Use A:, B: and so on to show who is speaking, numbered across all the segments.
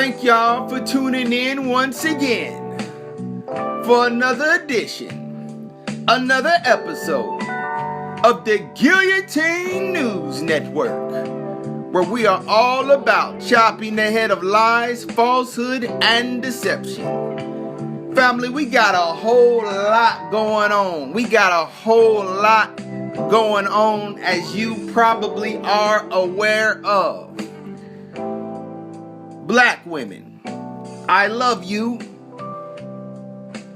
A: Thank y'all for tuning in once again for another edition, another episode of the Guillotine News Network, where we are all about chopping the head of lies, falsehood, and deception. Family, we got a whole lot going on. As you probably are aware of. Black women, I love you.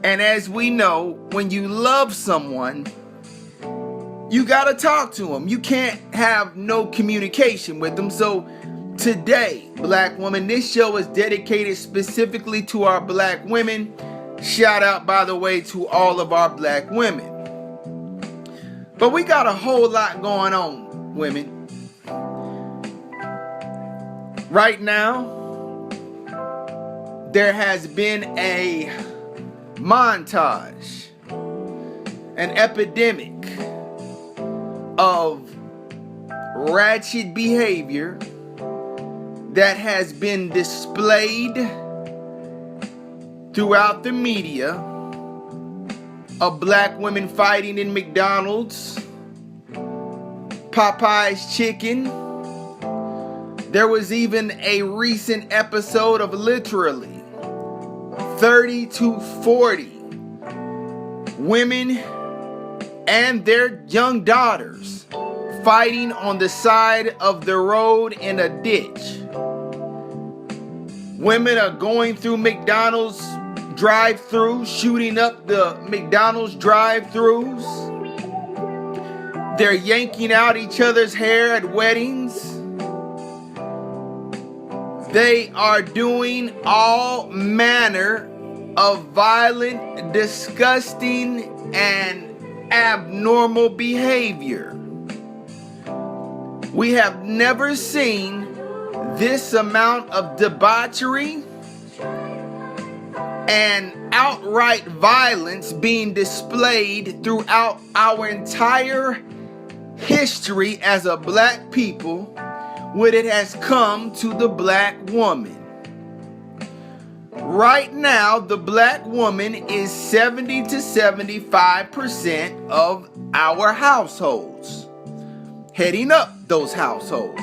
A: And as we know, when you love someone, you gotta talk to them. You can't have no communication with them. So today, black women, this show is dedicated specifically to our black women. Shout out, by the way, to all of our black women. But we got a whole lot going on, women. Right now, there has been a montage, an epidemic of ratchet behavior that has been displayed throughout the media of black women fighting in McDonald's, Popeye's Chicken. There was even a recent episode of literally 30 to 40 women and their young daughters fighting on the side of the road in a ditch. Women are going through McDonald's drive-thru, shooting up the McDonald's drive-thrus. They're yanking out each other's hair at weddings. They are doing all manner of violent, disgusting, and abnormal behavior. We have never seen this amount of debauchery and outright violence being displayed throughout our entire history as a black people when it has come to the black woman. Right now, the black woman is 70 to 75% of our households, heading up those households.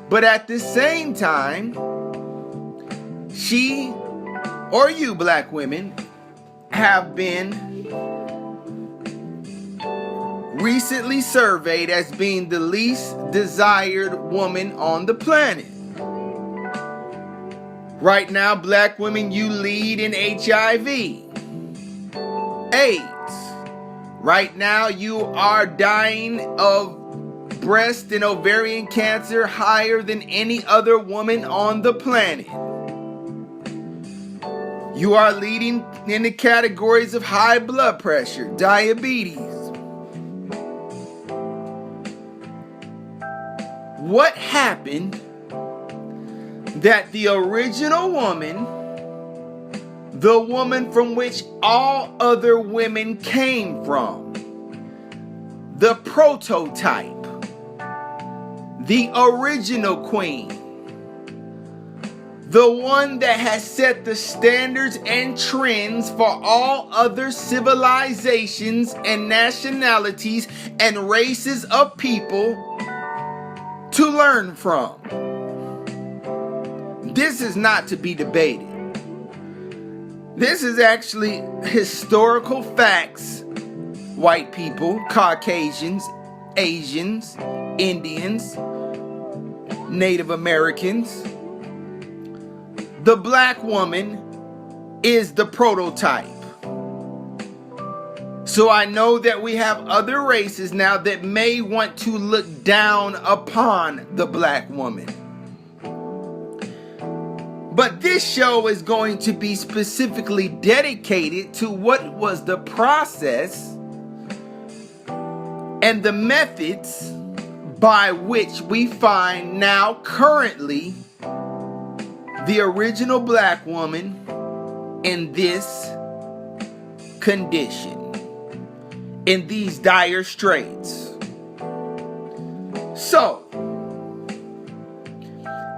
A: But at the same time, she or you black women have been recently surveyed as being the least desired woman on the planet. Right now, black women, you lead in HIV, AIDS. Right now, you are dying of breast and ovarian cancer higher than any other woman on the planet. You are leading in the categories of high blood pressure, diabetes. What happened that the original woman, the woman from which all other women came from, the prototype, the original queen, the one that has set the standards and trends for all other civilizations and nationalities and races of people to learn from. This is not to be debated. This is actually historical facts. White people, Caucasians, Asians, Indians, Native Americans. The black woman is the prototype. So I know that we have other races now that may want to look down upon the black woman. But this show is going to be specifically dedicated to what was the process and the methods by which we find now currently the original black woman in this condition, in these dire straits. So,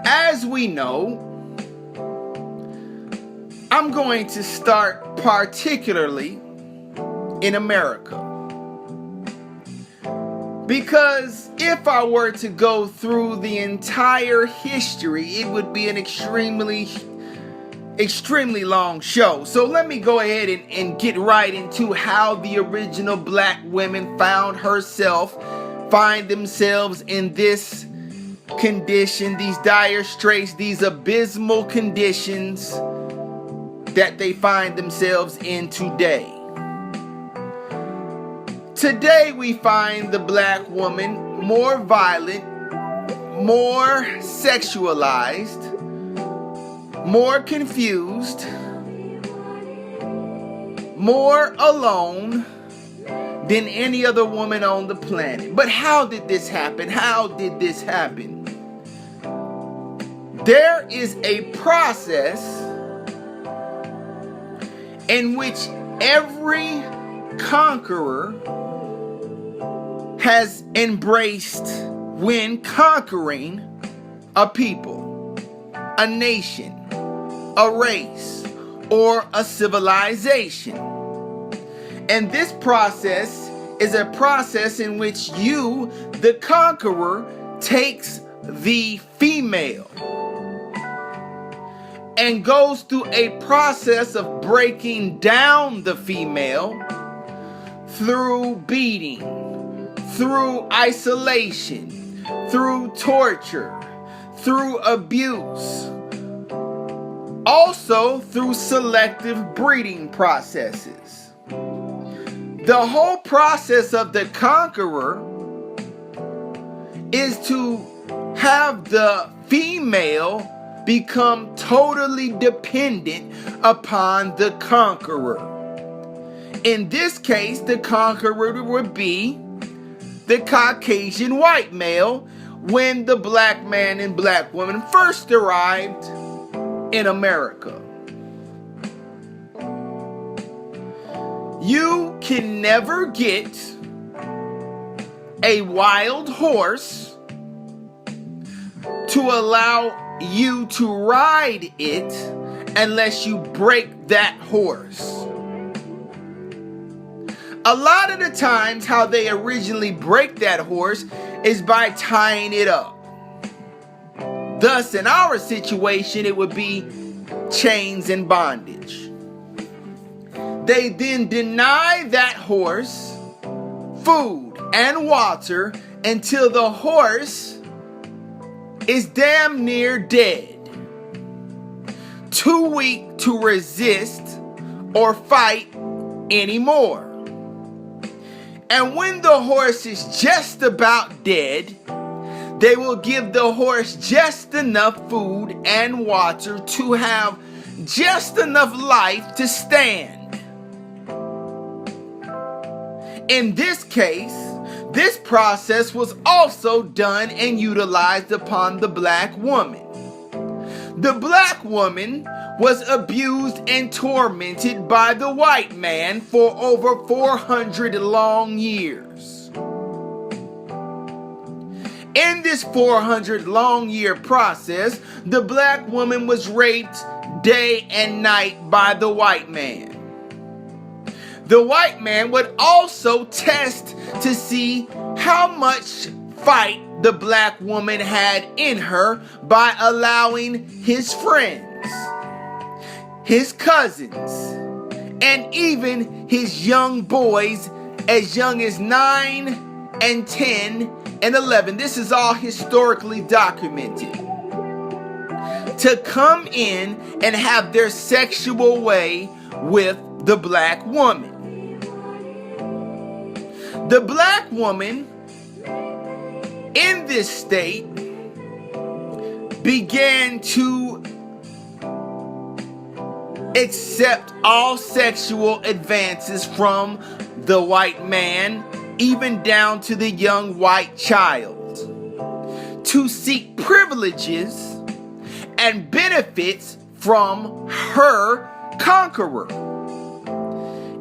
A: as we know, I'm going to start particularly in America. Because if I were to go through the entire history, it would be an extremely long show. So let me go ahead and get right into how the original black women find themselves in this condition, these dire straits, these abysmal conditions that they find themselves in today. Today we find the black woman more violent, more sexualized, more confused, more alone than any other woman on the planet. But how did this happen? How did this happen? There is a process in which every conqueror has embraced when conquering a people, a nation, a race, or a civilization. And this process is a process in which you, the conqueror, takes the female and goes through a process of breaking down the female through beating, through isolation, through torture, through abuse, also through selective breeding processes. The whole process of the conqueror is to have the female become totally dependent upon the conqueror. In this case, the conqueror would be the Caucasian white male when the black man and black woman first arrived in America. You can never get a wild horse to allow you to ride it unless you break that horse. A lot of the times how they originally break that horse is by tying it up. Thus, in our situation, it would be chains and bondage. They then deny that horse food and water until the horse is damn near dead, too weak to resist or fight anymore. And when the horse is just about dead, they will give the horse just enough food and water to have just enough life to stand. In this case, this process was also done and utilized upon the black woman. The black woman was abused and tormented by the white man for over 400 long years. In this 400 long year process, the black woman was raped day and night by the white man. The white man would also test to see how much fight the black woman had in her by allowing his friends, his cousins, and even his young boys as young as 9 and 10 and 11. This is all historically documented. To come in and have their sexual way with the black woman. The black woman in this state began to accept all sexual advances from the white man, even down to the young white child, to seek privileges and benefits from her conqueror.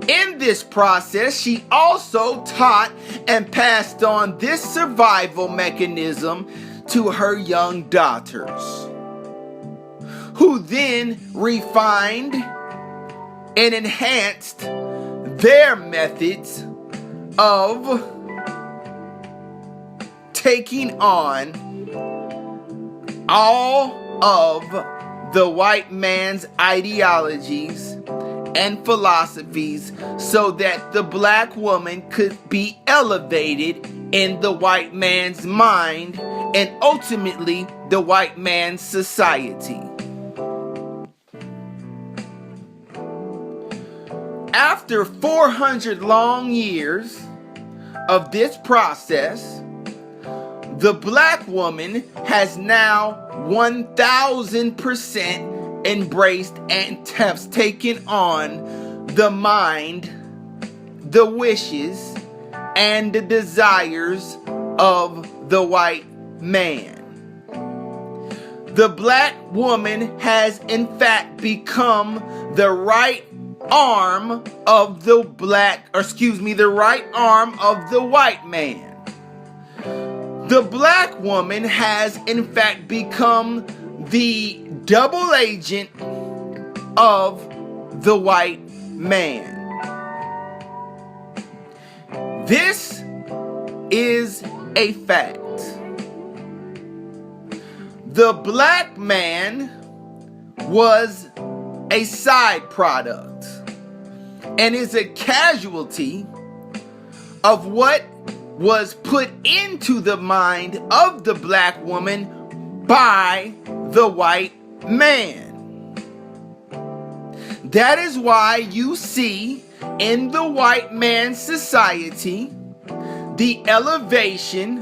A: In this process, she also taught and passed on this survival mechanism to her young daughters, who then refined and enhanced their methods of taking on all of the white man's ideologies and philosophies so that the black woman could be elevated in the white man's mind and ultimately the white man's society. After 400 long years of this process, the black woman has now 1000% embraced and has taken on the mind, the wishes, and the desires of the white man. The black woman has in fact become the right arm of the right arm of the white man. The black woman has in fact become the double agent of the white man. This is a fact. The black man was a side product and is a casualty of what was put into the mind of the black woman by the white man. That is why you see in the white man's society the elevation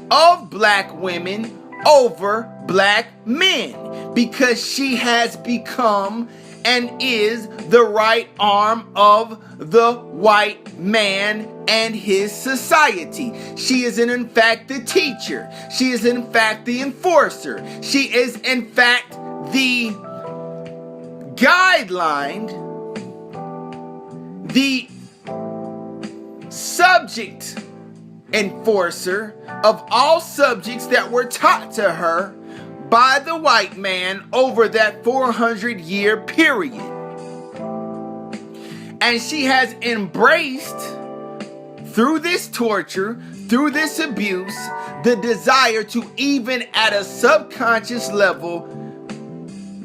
A: of black women over black men, because she has become and is the right arm of the white man and his society. She is in fact the teacher. She is in fact the enforcer. She is in fact the guideline, the subject enforcer of all subjects that were taught to her by the white man over that 400-year period. And she has embraced, through this torture, through this abuse, the desire to, even at a subconscious level,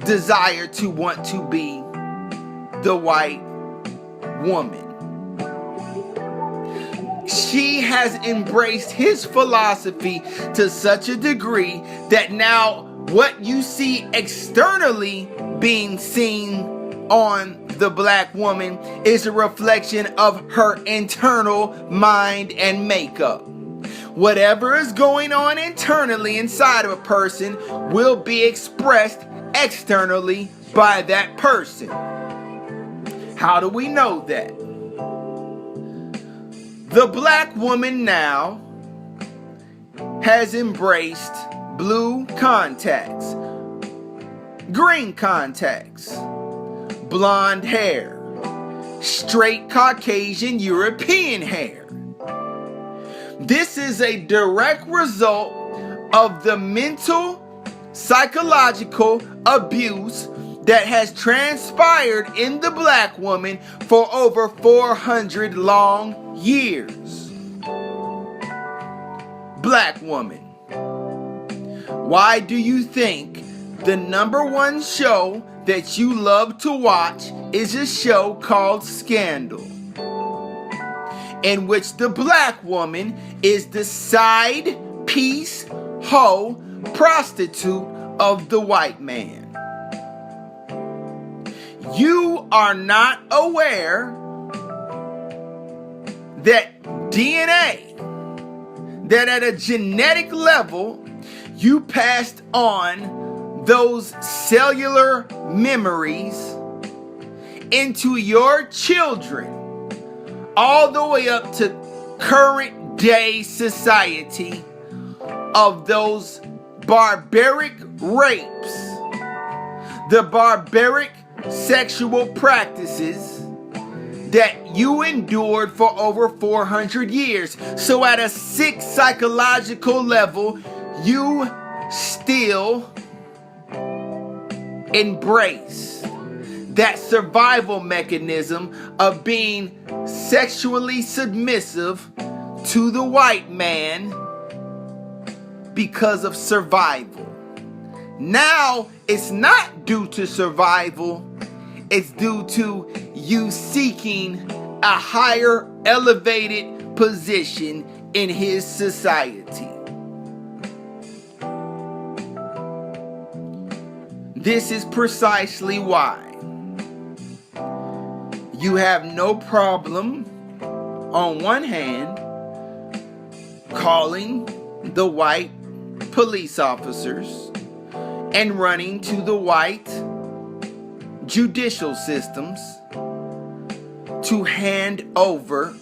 A: desire to want to be the white woman. She has embraced his philosophy to such a degree that now what you see externally being seen on the black woman is a reflection of her internal mind and makeup. Whatever is going on internally inside of a person will be expressed externally by that person. How do we know that? The black woman now has embraced blue contacts, green contacts, blonde hair, straight Caucasian European hair. This is a direct result of the mental, psychological abuse that has transpired in the black woman for over 400 long years. Black woman, why do you think the #1 show that you love to watch is a show called Scandal, in which the black woman is the side piece, hoe, prostitute of the white man? You are not aware that DNA, that at a genetic level, you passed on those cellular memories into your children, all the way up to current day society, of those barbaric rapes, the barbaric sexual practices that you endured for over 400 years. So at a sick psychological level, you still embrace that survival mechanism of being sexually submissive to the white man because of survival. Now it's not due to survival, it's due to you seeking a higher elevated position in his society. This is precisely why you have no problem, on one hand, calling the white police officers and running to the white judicial systems to hand over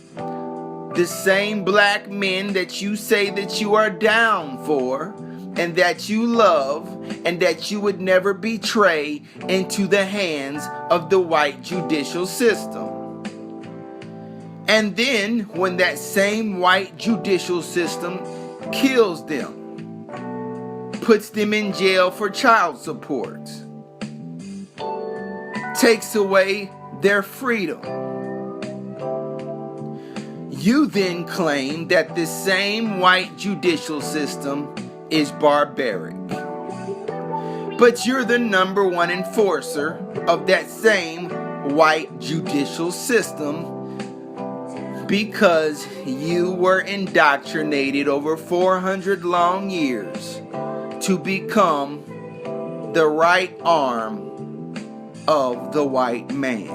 A: the same black men that you say that you are down for and that you love and that you would never betray into the hands of the white judicial system. And then when that same white judicial system kills them, puts them in jail for child support, takes away their freedom, you then claim that the same white judicial system is barbaric. But you're the number one enforcer of that same white judicial system because you were indoctrinated over 400 long years to become the right arm of the white man.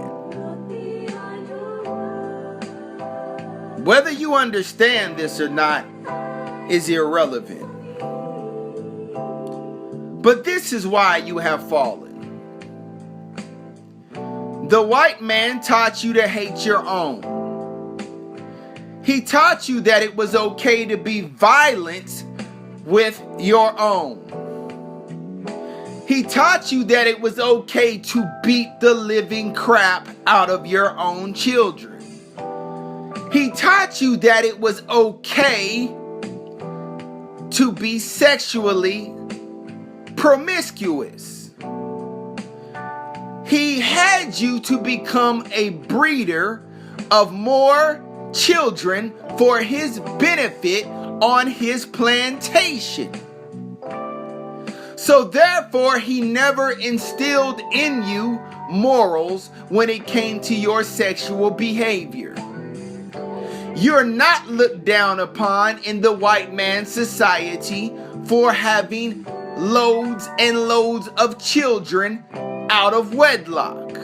A: Whether you understand this or not is irrelevant. But this is why you have fallen. The white man taught you to hate your own. He taught you that it was okay to be violent with your own. He taught you that it was okay to beat the living crap out of your own children. He taught you that it was okay to be sexually promiscuous. He had you to become a breeder of more children for his benefit on his plantation. So therefore, he never instilled in you morals when it came to your sexual behavior. You're not looked down upon in the white man's society for having loads and loads of children out of wedlock.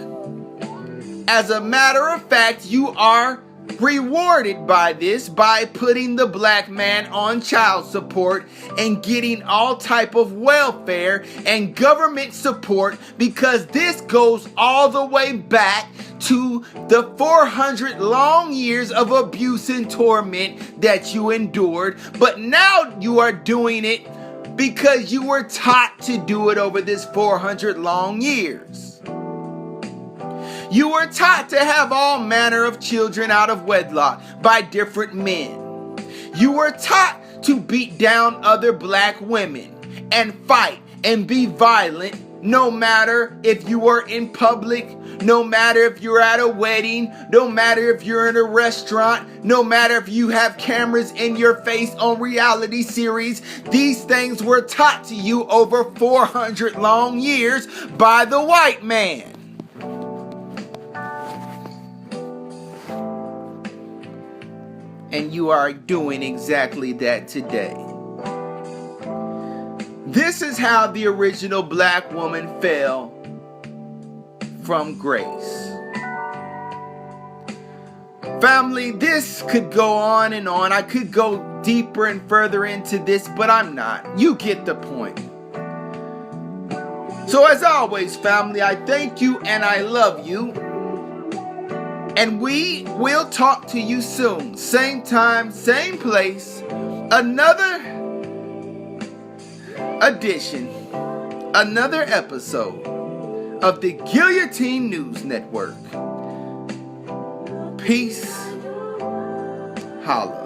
A: As a matter of fact, you are rewarded by this by putting the black man on child support and getting all type of welfare and government support, because this goes all the way back to the 400 long years of abuse and torment that you endured. But now you are doing it because you were taught to do it over this 400 long years. You were taught to have all manner of children out of wedlock by different men. You were taught to beat down other black women and fight and be violent, no matter if you were in public, no matter if you're at a wedding, no matter if you're in a restaurant, no matter if you have cameras in your face on reality series. These things were taught to you over 400 long years by the white man. And you are doing exactly that today. This is how the original black woman fell from grace. Family, this could go on and on. I could go deeper and further into this, but I'm not. You get the point. So as always, family, I thank you and I love you. And we will talk to you soon. Same time, same place. Another edition, another episode of the Guillotine News Network. Peace. Holla.